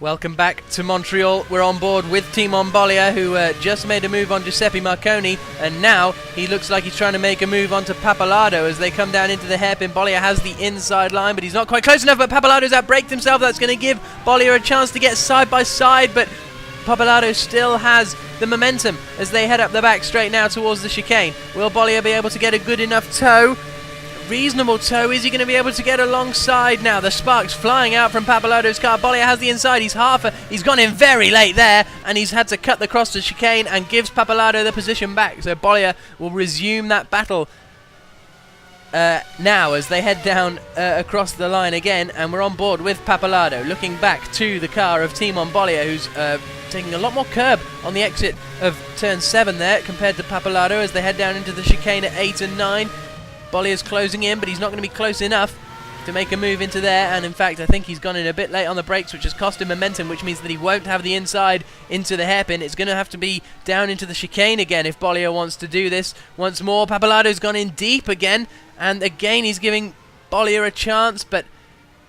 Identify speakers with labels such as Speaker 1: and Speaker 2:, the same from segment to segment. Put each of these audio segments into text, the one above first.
Speaker 1: Welcome back to Montreal. We're on board with Team Monbolia, who just made a move on Giuseppe Marconi, and now he looks like he's trying to make a move onto Pappalardo as they come down into the hairpin. Bolia has the inside line, but he's not quite close enough, but Pappalardo's outbraked himself. That's going to give Bolia a chance to get side by side, but Pappalardo still has the momentum as they head up the back straight now towards the chicane. Will Bolia be able to get a good enough tow? Reasonable tow. Is he going to be able to get alongside now? The sparks flying out from Pappalardo's car. Bolia has the inside. He's gone in very late there, and he's had to cut the cross to chicane and gives Pappalardo the position back. So Bolia will resume that battle now as they head down across the line again, and we're on board with Pappalardo, looking back to the car of Team Monbolia, who's taking a lot more curb on the exit of turn 7 there compared to Pappalardo as they head down into the chicane at 8 and 9. Bolia's closing in, but he's not going to be close enough to make a move into there, and in fact I think he's gone in a bit late on the brakes, which has cost him momentum, which means that he won't have the inside into the hairpin. It's going to have to be down into the chicane again if Bolia wants to do this once more. Pappalardo's gone in deep again, and again he's giving Bolia a chance, but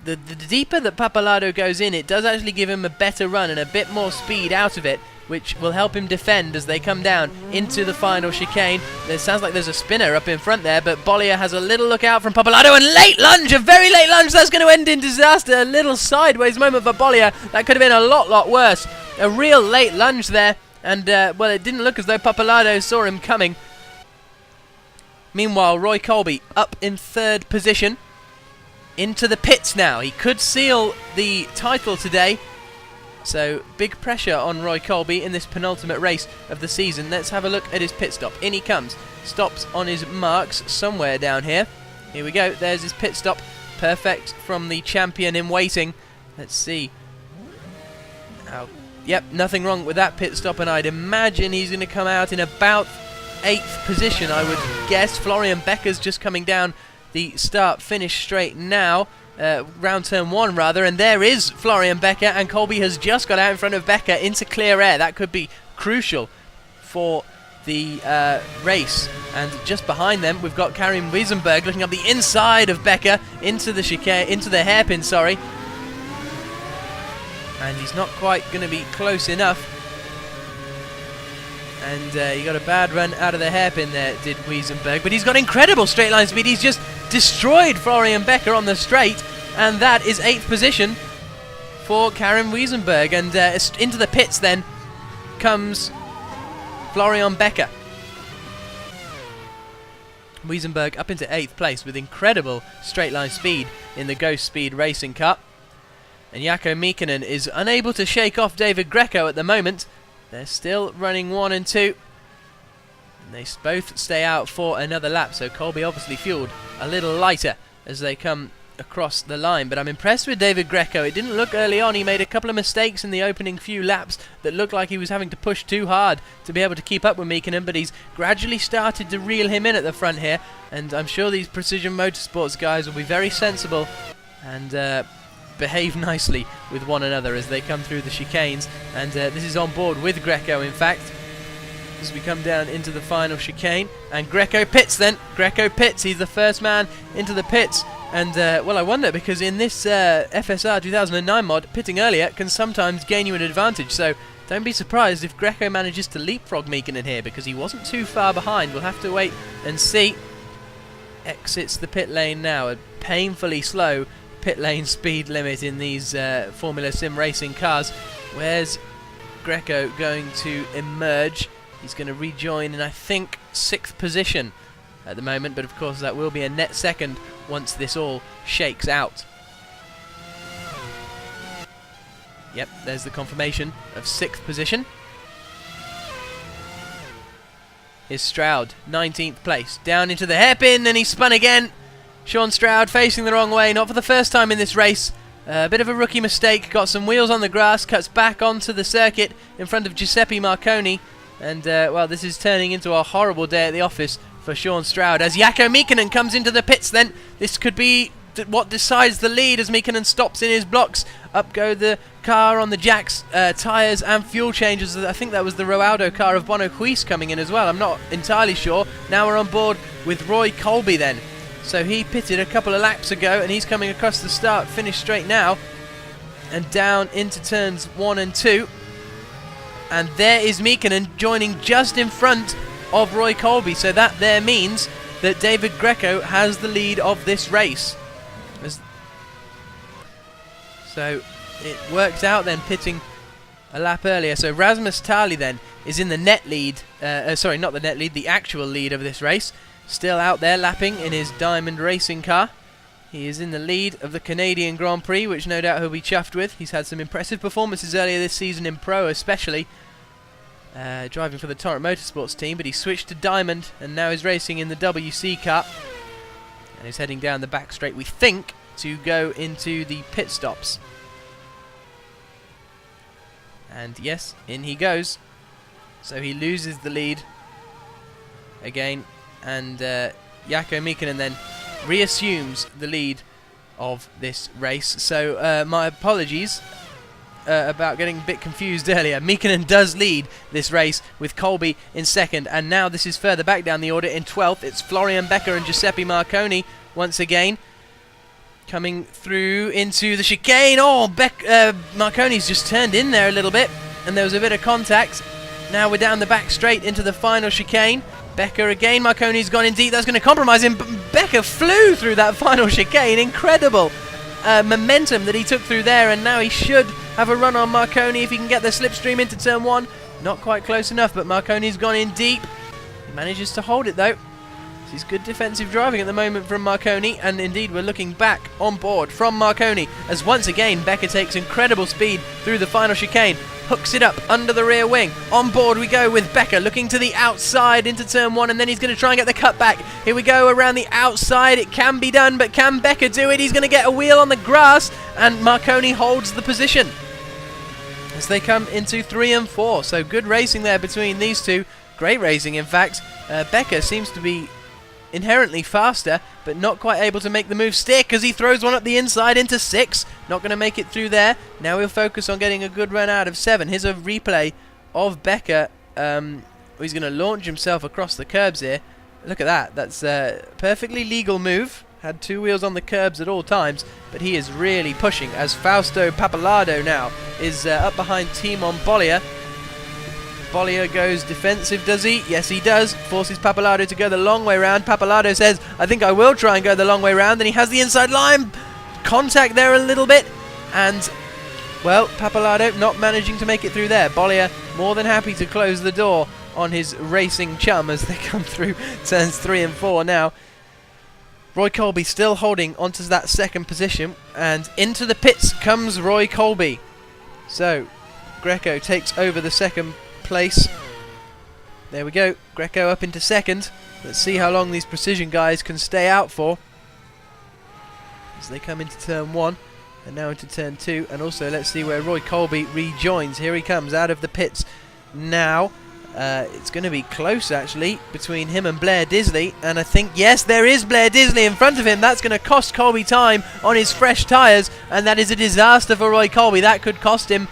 Speaker 1: the deeper that Pappalardo goes in, it does actually give him a better run and a bit more speed out of it, which will help him defend as they come down into the final chicane. There sounds like there's a spinner up in front there, but Bolia has a little look out from Pappalardo, and late lunge, a very late lunge, that's going to end in disaster. A little sideways moment for Bolia. That could have been a lot worse. A real late lunge there, and well, it didn't look as though Pappalardo saw him coming. Meanwhile, Roy Kolbe up in 3rd position. Into the pits now. He could seal the title today. So big pressure on Roy Kolbe in this penultimate race of the season. Let's have a look at his pit stop. In he comes. Stops on his marks somewhere down here. Here we go. There's his pit stop. Perfect from the champion in waiting. Let's see. Oh, yep, nothing wrong with that pit stop, and I'd imagine he's going to come out in about 8th position, I would guess. Florian Becker's just coming down the start-finish straight now. Round turn 1 rather, and there is Florian Becker, and Kolbe has just got out in front of Becker into clear air. That could be crucial for the race. And just behind them we've got Karim Wiesenberg looking up the inside of Becker into the chicane, into the hairpin, sorry, and he's not quite going to be close enough. And he got a bad run out of the hairpin there, did Wiesenberg, but he's got incredible straight line speed. He's just destroyed Florian Becker on the straight, and that is 8th position for Karim Wiesenberg. And into the pits then comes Florian Becker. Wiesenberg up into 8th place with incredible straight line speed in the Ghost Speed Racing Cup. And Jaakko Mikkonen is unable to shake off David Greco at the moment. They're still running 1 and 2. And they both stay out for another lap, so Kolbe obviously fueled a little lighter as they come across the line. But I'm impressed with David Greco. It didn't look early on. He made a couple of mistakes in the opening few laps that looked like he was having to push too hard to be able to keep up with Mikkonen, but he's gradually started to reel him in at the front here, and I'm sure these Precision Motorsports guys will be very sensible and behave nicely with one another as they come through the chicanes. And this is on board with Greco, in fact, as we come down into the final chicane. And Greco pits then. Greco pits. He's the first man into the pits. And, well, I wonder, because in this FSR 2009 mod, pitting earlier can sometimes gain you an advantage. So don't be surprised if Greco manages to leapfrog Mikkonen here, because he wasn't too far behind. We'll have to wait and see. Exits the pit lane now. A painfully slow pit lane speed limit in these Formula Sim racing cars. Where's Greco going to emerge? He's going to rejoin in, I think, 6th position at the moment, but of course that will be a net second once this all shakes out. Yep, there's the confirmation of 6th position. Here's Stroud, 19th place, down into the hairpin, and he spun again. Sean Stroud facing the wrong way, not for the first time in this race. A bit of a rookie mistake, got some wheels on the grass, cuts back onto the circuit in front of Giuseppe Marconi. And, well, this is turning into a horrible day at the office for Sean Stroud as Jaakko Mikkonen comes into the pits then. This could be what decides the lead as Mikkonen stops in his blocks. Up go the car on the jacks, tyres and fuel changes. I think that was the Roaldo car of Bono Huis coming in as well. I'm not entirely sure. Now we're on board with Roy Kolbe then. So he pitted a couple of laps ago, and he's coming across the start finish straight now. and down into turns 1 and 2. And there is Meekinen joining just in front of Roy Kolbe. So that there means that David Greco has the lead of this race. So it works out then, pitting a lap earlier. So Rasmus Tali then is in the net lead, sorry, not the net lead, the actual lead of this race. Still out there lapping in his Diamond racing car. He is in the lead of the Canadian Grand Prix, which no doubt he'll be chuffed with. He's had some impressive performances earlier this season in Pro especially, driving for the Torrent Motorsports team, but he switched to Diamond and now is racing in the WC Cup. And he's heading down the back straight, we think, to go into the pit stops. And yes, in he goes. So he loses the lead again, and Jaakko Meekinen then reassumes the lead of this race. So my apologies about getting a bit confused earlier. Meekinen does lead this race with Kolbe in second, and now this is further back down the order. In 12th, it's Florian Becker and Giuseppe Marconi once again coming through into the chicane. Oh, Marconi's just turned in there a little bit, and there was a bit of contact. Now we're down the back straight into the final chicane. Becker again, Marconi's gone in deep, that's going to compromise him. Becker flew through that final chicane. Incredible momentum that he took through there, and now he should have a run on Marconi if he can get the slipstream into turn 1. Not quite close enough, but Marconi's gone in deep. He manages to hold it though. This is good defensive driving at the moment from Marconi, and indeed we're looking back on board from Marconi as once again Becker takes incredible speed through the final chicane, hooks it up under the rear wing. On board we go with Becker looking to the outside into turn 1, and then he's going to try and get the cut back. Here we go around the outside. It can be done, but can Becker do it? He's going to get a wheel on the grass, and Marconi holds the position as they come into 3 and 4. So good racing there between these two. Great racing, in fact. Becker seems to be inherently faster, but not quite able to make the move stick as he throws one up the inside into 6. Not going to make it through there. Now we'll focus on getting a good run out of 7. Here's a replay of Becker. He's going to launch himself across the curbs here. Look at that. That's a perfectly legal move. Had 2 wheels on the curbs at all times, but he is really pushing as Fausto Pappalardo now is up behind Timon Bollier. Bollier goes defensive, does he? Yes, he does. Forces Pappalardo to go the long way round. Pappalardo says, I think I will try and go the long way round. Then he has the inside line. Contact there a little bit. And, well, Pappalardo not managing to make it through there. Bollier more than happy to close the door on his racing chum as they come through turns 3 and 4 now. Roy Kolbe still holding onto that second position. And into the pits comes Roy Kolbe. So, Greco takes over the second place. There we go. Greco up into second. Let's see how long these precision guys can stay out for as they come into turn 1 and now into turn 2. And also let's see where Roy Kolbe rejoins. Here he comes out of the pits now. It's going to be close actually between him and Blair Disley, and I think, yes, there is Blair Disley in front of him. That's going to cost Kolbe time on his fresh tyres, and that is a disaster for Roy Kolbe. That could cost him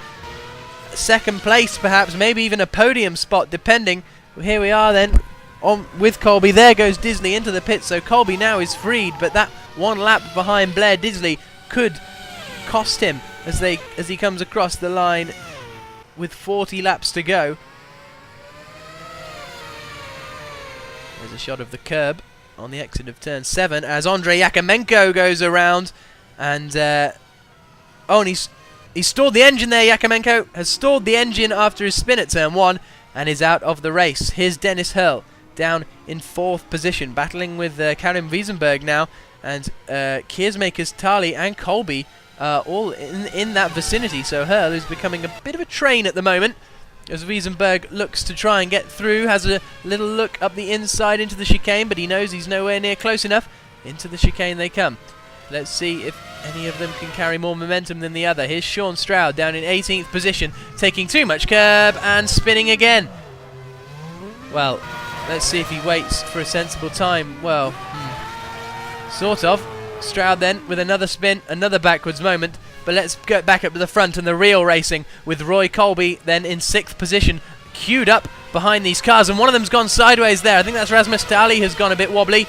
Speaker 1: second place, perhaps, maybe even a podium spot, depending. Here we are then on with Kolbe. There goes Disley into the pits, so Kolbe now is freed, but that 1 lap behind Blair Disley could cost him as he comes across the line with 40 laps to go. There's a shot of the curb on the exit of turn 7 as Andrei Yakomenko goes around, and and he's stalled the engine there. Yakomenko has stalled the engine after his spin at turn 1 and is out of the race. Here's Dennis Hurl down in 4th position, battling with Karim Wiesenberg now, and Kiersmakers, Tali and Kolbe all in that vicinity. So Hurl is becoming a bit of a train at the moment as Wiesenberg looks to try and get through, has a little look up the inside into the chicane, but he knows he's nowhere near close enough. Into the chicane they come. Let's see if any of them can carry more momentum than the other. Here's Sean Stroud down in 18th position, taking too much curb and spinning again. Well, let's see if he waits for a sensible time. Well, sort of. Stroud then with another spin, another backwards moment. But let's get back up to the front and the real racing with Roy Kolbe then in 6th position, queued up behind these cars, and one of them's gone sideways there. I think that's Rasmus Tali has gone a bit wobbly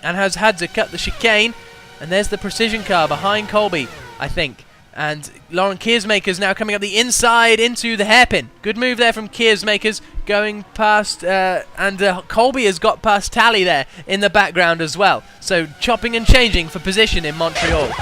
Speaker 1: and has had to cut the chicane. And there's the precision car behind Kolbe, I think. And Laurent Kiersmakers now coming up the inside into the hairpin. Good move there from Kiersmakers, going past, and Kolbe has got past Tally there in the background as well. So chopping and changing for position in Montreal.